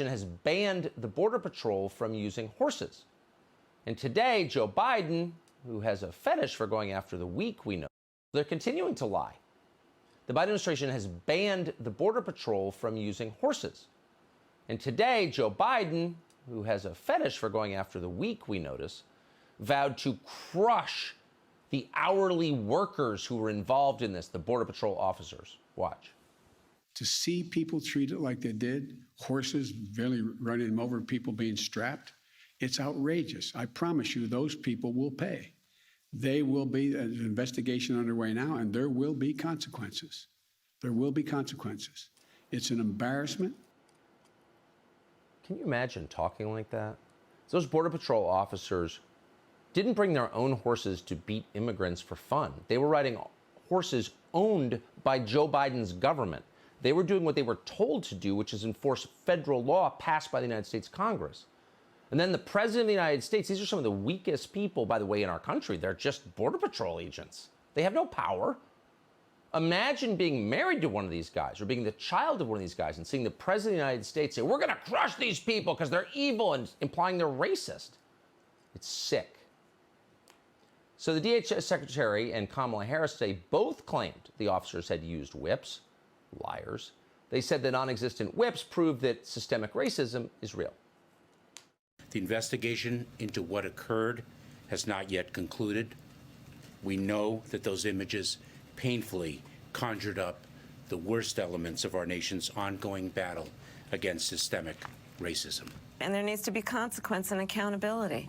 has banned the Border Patrol from using horses. And today, Joe Biden, who has a fetish for going after the weak, we know, they're continuing to lie. The Biden administration has banned the Border Patrol from using horses. And today, Joe Biden, who has a fetish for going after the weak, we notice, vowed to crush the hourly workers who were involved in this, the Border Patrol officers. Watch. To see people treated like they did, horses barely running them over, people being strapped, it's outrageous. I promise you those people will pay. They will be, there's an investigation underway now, and there will be consequences. There will be consequences. It's an embarrassment. Can you imagine talking like that? Those Border Patrol officers didn't bring their own horses to beat immigrants for fun. They were riding horses owned by Joe Biden's government. They were doing what they were told to do, which is enforce federal law passed by the United States Congress. And then the President of the United States, these are some of the weakest people, by the way, in our country. They're just Border Patrol agents. They have no power. Imagine being married to one of these guys or being the child of one of these guys and seeing the President of the United States say, we're going to crush these people because they're evil, and implying they're racist. It's sick. So the DHS Secretary and Kamala Harris say both claimed the officers had used whips. Liars. They said the non-existent whips prove that systemic racism is real. The investigation into what occurred has not yet concluded. We know that those images painfully conjured up the worst elements of our nation's ongoing battle against systemic racism. And there needs to be consequence and accountability.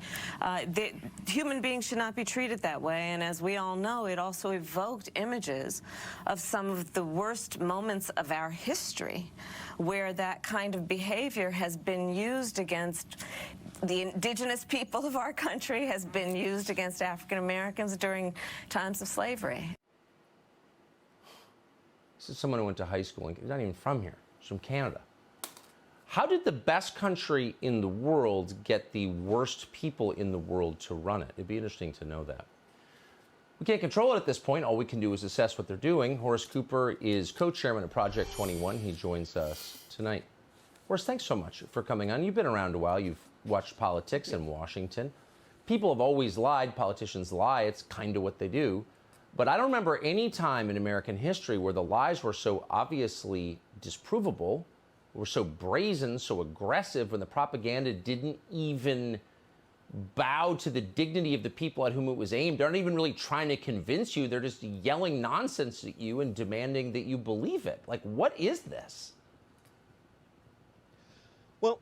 Human beings should not be treated that way, and as we all know, it also evoked images of some of the worst moments of our history where that kind of behavior has been used against the indigenous people of our country, has been used against African Americans during times of slavery. This is someone who went to high school and he's not even from here. He's from Canada. How did the best country in the world get the worst people in the world to run it? It'd be interesting to know that. We can't control it at this point. All we can do is assess what they're doing. Horace Cooper is co-chairman of Project 21. He joins us tonight. Horace, thanks so much for coming on. You've been around a while. You've watched politics in Washington. People have always lied. Politicians lie. It's kind of what they do. But I don't remember any time in American history where the lies were so obviously disprovable, were so brazen, so aggressive, when the propaganda didn't even bow to the dignity of the people at whom it was aimed. They're not even really trying to convince you. They're just yelling nonsense at you and demanding that you believe it. Like, what is this? Well,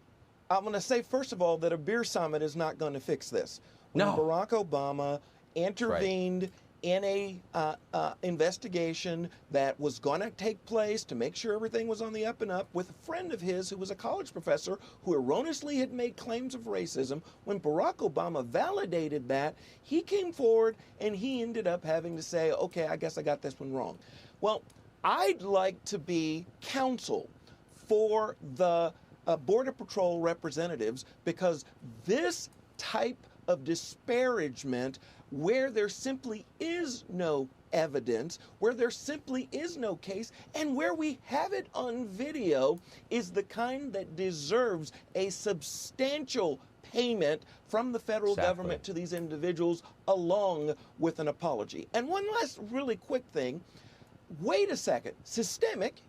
I'm going to say, first of all, that a beer summit is not going to fix this. When No. Barack Obama intervened in a investigation that was going to take place to make sure everything was on the up and up with a friend of his who was a college professor who erroneously had made claims of racism. When Barack Obama validated that, he came forward and he ended up having to say, okay, I guess I got this one wrong. Well, I'd like to be counsel for the Border Patrol representatives, because this type of disparagement, where there simply is no evidence, where there simply is no case, and where we have it on video, is the kind that deserves a substantial payment from the federal government to these individuals, along with an apology. And one last really quick thing. Wait a second. Systemic?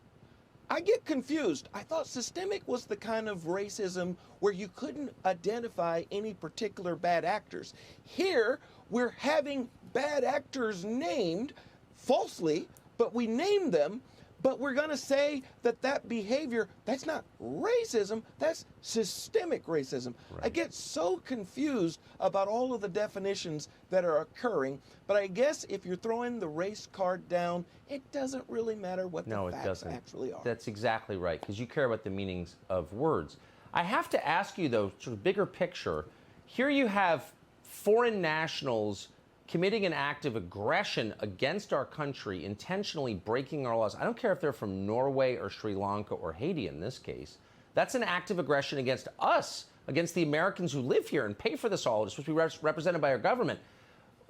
I get confused. I thought systemic was the kind of racism where you couldn't identify any particular bad actors. Here, we're having bad actors named falsely, but we name them, but we're going to say that that behavior, that's not racism, that's systemic racism. Right. I get so confused about all of the definitions that are occurring, but I guess if you're throwing the race card down, it doesn't really matter what the facts actually are. That's exactly right, because you care about the meanings of words. I have to ask you, though, sort of bigger picture, here you have foreign nationals committing an act of aggression against our country, intentionally breaking our laws. I don't care if they're from Norway or Sri Lanka or Haiti in this case. That's an act of aggression against us, against the Americans who live here and pay for this all. It's supposed to be represented by our government.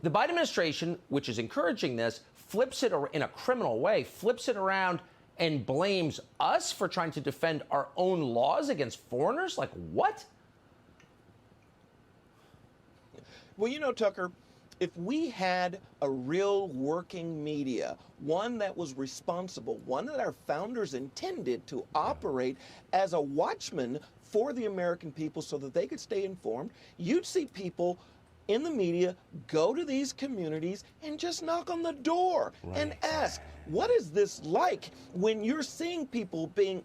The Biden administration, which is encouraging this, flips it in a criminal way, flips it around and blames us for trying to defend our own laws against foreigners? Like, what? Well, you know, Tucker, if we had a real working media, one that was responsible, one that our founders intended to operate as a watchman for the American people so that they could stay informed, you'd see people in the media go to these communities and just knock on the door and ask, what is this like when you're seeing people being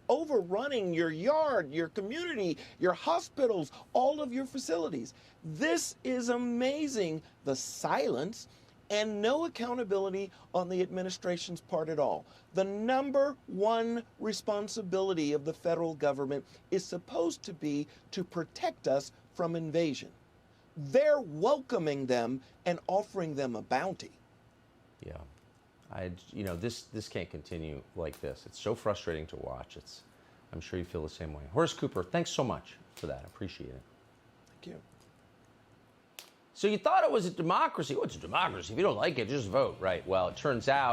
overrunning your yard, your community, your hospitals, all of your facilities? This is amazing, the silence and no accountability on the administration's part at all. The number one responsibility of the federal government is supposed to be to protect us from invasion. They're welcoming them and offering them a bounty. Yeah. This can't continue like this. It's so frustrating to watch. I'm sure you feel the same way. Horace Cooper, thanks so much for that. I appreciate it. Thank you. So you thought it was a democracy. Oh, it's a democracy. If you don't like it, just vote. Right. Well, it turns out